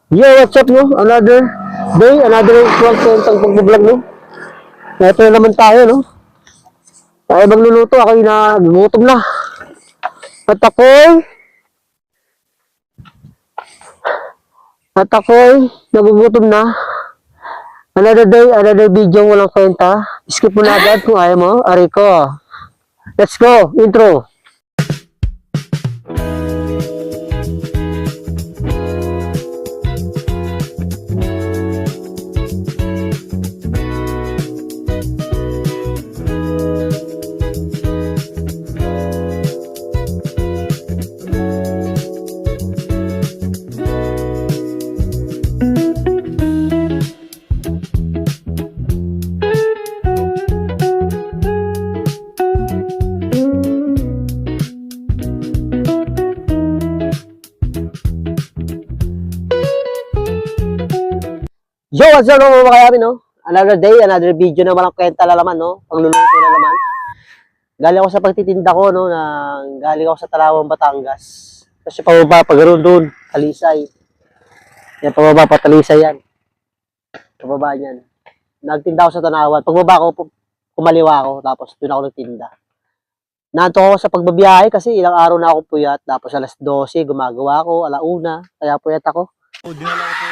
Yo, what's up, no? Another day, another kwentang pagbablog, no? Ito na naman tayo, no? Tayo magluluto, ako'y nagugutom na. At ako'y nagugutom na. Another day, another video, walang kwenta. Skip mo na agad kung ayaw mo. Aray ko. Let's go, intro. Yo, what's up, mga kayari, no? Another day, another video na walang kwenta na naman, no? Pangluluto na naman. Galing ako sa pagtitinda ko, no? Galing ako sa Talawang, Batangas. Kasi pababa, pagkaroon doon, Talisay. Yan, pababa pa, Talisay yan. Pababa niyan. Nagtinda ako sa Tanawan. Pagbaba ko, kumaliwa ako, tapos doon ako nagtinda. Nanto ako sa pagbabiyahe kasi ilang araw na ako puyat. Tapos alas 12, gumagawa ako, alauna. Kaya puyat ako. Dinala ko po.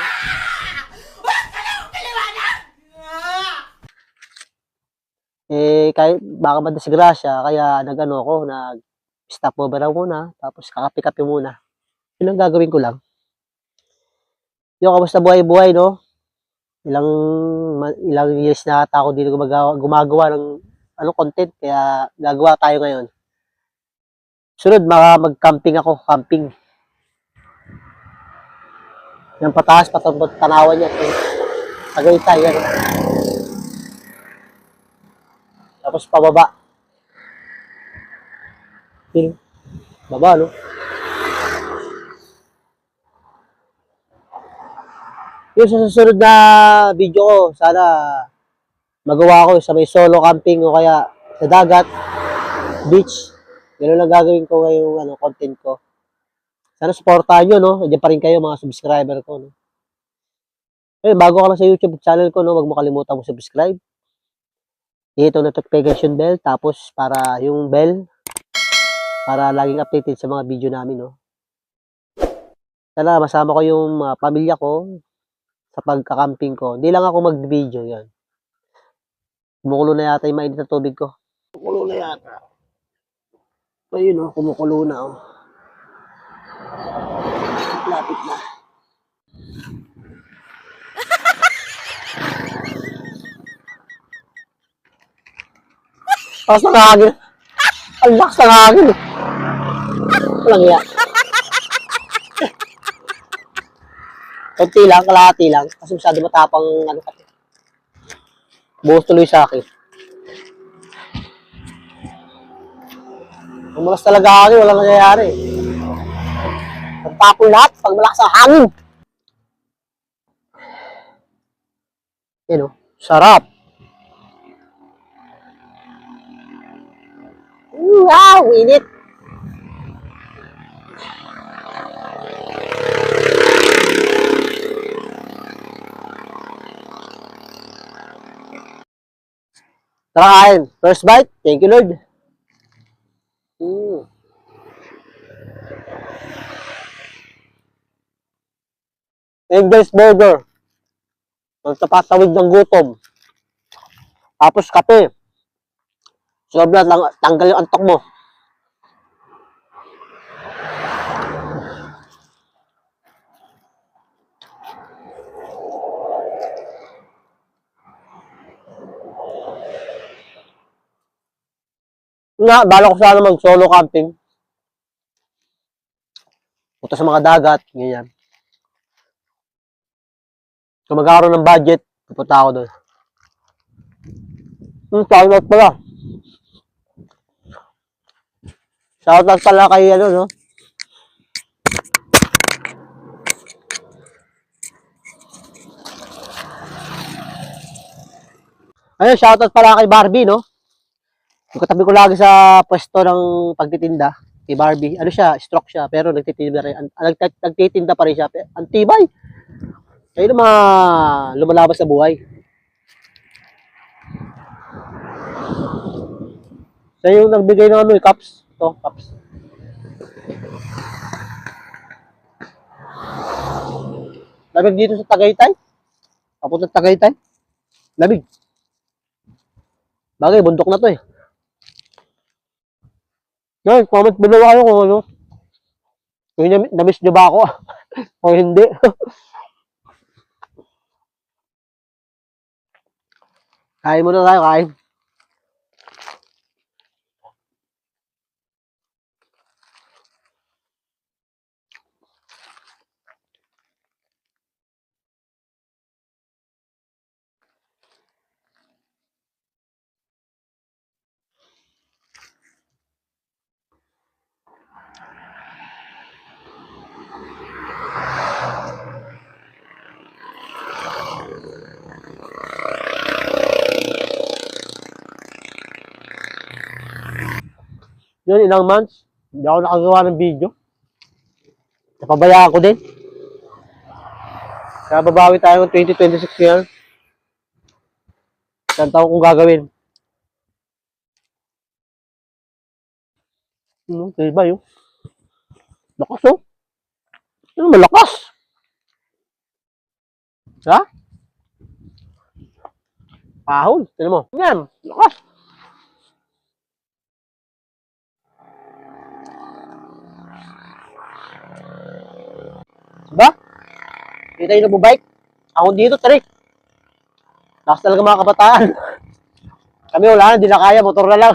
Kahit baka madisgrasya, kaya nag-ano ako, nag-stop over ako muna, tapos kakapi-kapi muna. Yun ang gagawin ko lang. Yung kamusta buhay-buhay, no? Ilang years na ata ako dito gumagawa ng content, kaya gagawa tayo ngayon. Sunod, mag-camping ako, camping. Yung pataas, tanawan niya. Tagaytay, yan. Tapos pababa. Baba, no? Yung sa susunod na video ko, sana magawa ko sa may solo camping o kaya sa dagat, beach. Ganun lang gagawin ko ngayong content ko. Sana supportahan nyo, no? Diyan pa rin kayo, mga subscriber ko, no? Bago ka lang sa YouTube channel ko, no? Huwag mo kalimutan mo subscribe. Hit ang notification bell, tapos para yung bell, para laging updated sa mga video namin, no? Sana masama ko yung pamilya ko sa pagka-camping ko. Hindi lang ako mag-video, yan. Kumukulo na yata yung mainit na tubig ko. Kumukulo na yata. Ayun, no? Kumukulo na, oh. Lapit na. Lakas ng hangin. Ang lakas ng hangin. Walang iya. Kunti lang, kalahati lang. Kasi masyado matapang kasi. Buhos tuloy sa akin. Ang malas talaga hangin, walang nangyayari. Nagtapon lahat pag malakas ang hangin. Yan, oh. Sarap. Wow, init. Tara kain. First bite. Thank you, Lord. Eggless burger. Magtapatawid ng gutom. Tapos kape. Sarap na, tanggal yung antok mo. Bala ko sana mag-solo camping. Punta sa mga dagat, ganyan. Kung magkakaroon ng budget, pupunta ako doon. Shoutout pala. Shoutout pala kay no? Ayun, shoutout pala kay Barbie, no? Yung katabi ko lagi sa pwesto ng pagtitinda. Kay Barbie. Ano siya, stroke siya, pero nagtitinda pa rin siya. Ang tibay. Kayo na mga lumalabas sa buhay. Siya yung nagbigay ng ano, cups. Ito, cups. Lamig dito sa Tagaytay. Papunta sa Tagaytay. Lamig. Bagay, bundok na to eh. Guys, comment below kayo kung ano. Kung na-miss nyo ba ako? O hindi. Kain muna tayo, kain. Yun, ilang months. Hindi ako nakagawa ng video. Napabayaan ko din. Kaya babawi tayo ng 2026 yan. Isang taon kong gagawin. Diba yun? Lakas oh. Ano malakas? Ha? Ahon. Tignan mo. Yan. Lakas. Diba? Hindi tayo nabubike. Ako dito, tarik. Lakas talaga mga kabataan. Kami wala na, hindi na kaya. Motor na lang.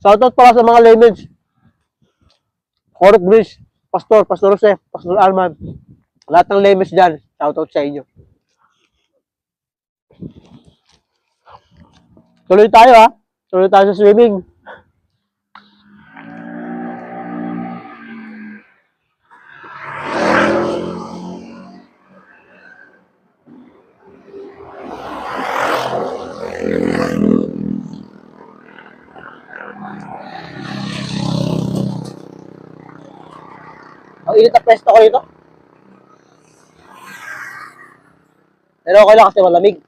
Shoutout pala sa mga laymates. Correct Bridge, Pastor Jose, Pastor Alman. Lahat ng laymates dyan, shoutout sa inyo. Tuloy tayo ha. Tuloy tayo sa swimming. Ang init na pwesto ko rito. Pero okay lang kasi malamig.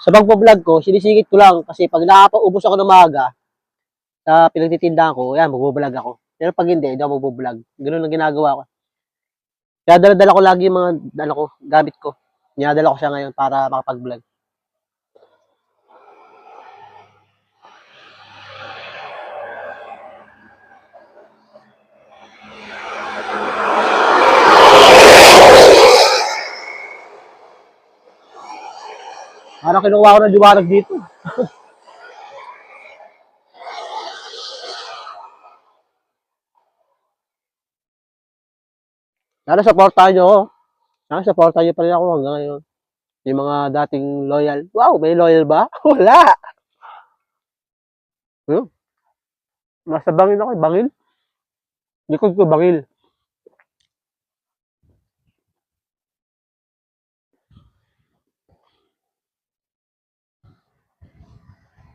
Sa pagpo-vlog ko, sinisigit ko lang kasi pag nakapaubos ako ng maaga sa pinagtitindahan ko, yan, magbo-vlog ako. Pero pag hindi ako magbo-vlog. Ganun ang ginagawa ko. Kaya dala-dala ko lagi yung mga gamit ko. Dinadala ko siya ngayon para makapag-vlog. Parang kinuha ko ng liwanag dito. Sana supportahan nyo ako. Sana supportahan nyo pa rin ako hanggang ngayon. Yung mga dating loyal. Wow, may loyal ba? Wala. Nasa bangil ako. Bangil? Likod ko bangil.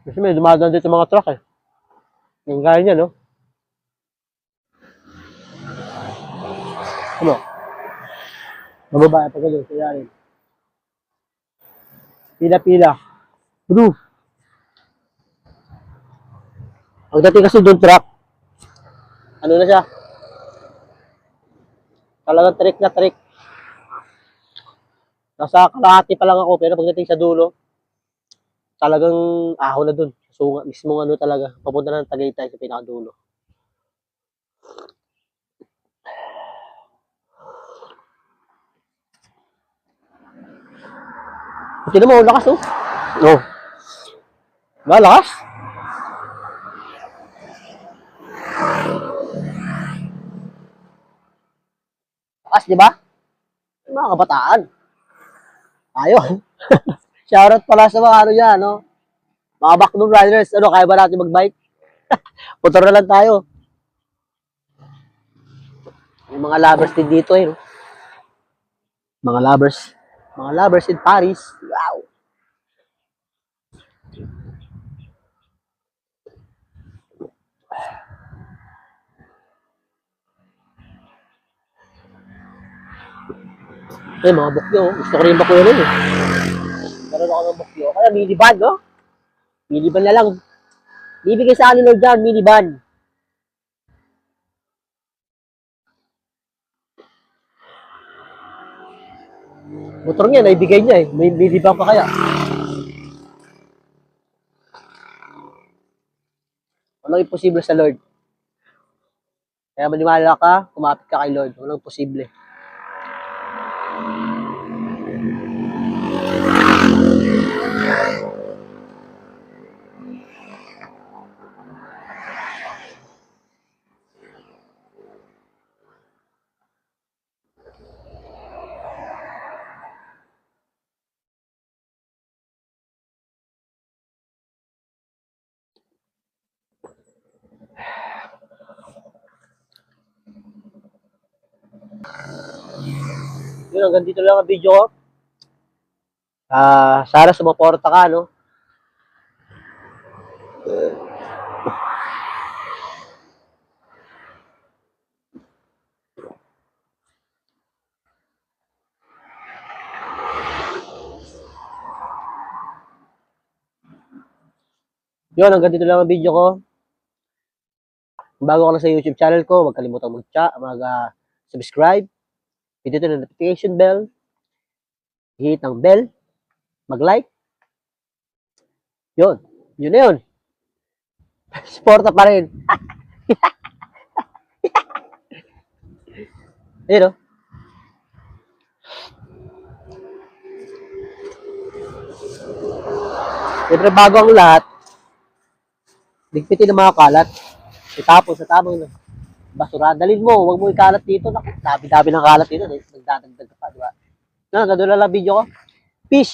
Kasi may dumadaan dito mga truck eh. Yung gaya niya, no? Ano? Mababa pa ganun. Kaya rin. Pila-pila. Bro. Ang dating kasi doon truck. Ano na siya? Talagang trick na trick. Nasa kalahati pa lang ako pero pagdating sa dulo, talagang ahon na doon. So, mismo ano talaga. Papunta na ng Tagaytay sa pinakadulo. Tignan mo, lakas oh. Oh. Ba, lakas? Lakas, di ba? Mga kabataan. Ayun. Shoutout pala sa mga ano yan, no? Mga backroom riders. Ano, kaya ba natin mag-bike? Motor na lang tayo. May mga lovers din dito eh, no? Mga lovers. Mga lovers in Paris. Wow! Eh, mga bukyo. Gusto ko rin bakyo rin eh. Meron ako ng bukyo. Kaya minivan, no? Minivan na lang. Bibigay sa akin ni Lord dyan, minivan. Motor niya, naibigay niya eh. May minivan pa kaya. Walang imposible sa Lord. Kaya maniwala ka, kumapit ka kay Lord. Walang posible. Yun, hanggang dito lang ang video ko. Sana sumuporta ka, no? Yun, hanggang dito lang ang video ko. Kung bago ka na sa YouTube channel ko, huwag kalimutang mag-subscribe. Hit ito ng notification bell. Hit ng bell. Mag-like. Yun. Yun na yun. Suporta pa rin. Ayun, no? Siyempre, bago ang lahat, ligpitin ng mga kalat. Itapon sa tamang basura. Dalhin mo, huwag mo ikalat dito. Dami-dami ng kalat dito. Nagdadagdag ka pa, di ba? Ganun lang video ko. Peace,